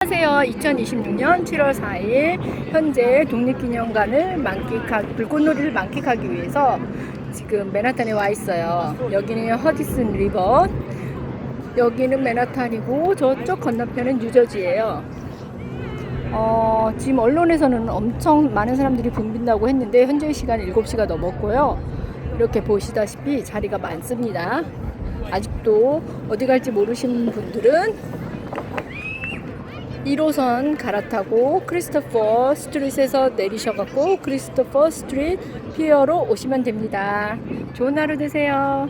안녕하세요. 2026년 7월 4일 현재 독립기념관을 불꽃놀이를 만끽하기 위해서 지금 맨하탄에 와 있어요. 여기는 허디슨 리버, 여기는 맨하탄이고 저쪽 건너편은 뉴저지예요. 지금 언론에서는 엄청 많은 사람들이 붐빈다고 했는데 현재 시간 7시가 넘었고요. 이렇게 보시다시피 자리가 많습니다. 아직도 어디 갈지 모르시는 분들은 1호선 갈아타고 크리스토퍼 스트릿에서 내리셔갖고 크리스토퍼 스트릿 피어로 오시면 됩니다. 좋은 하루 되세요.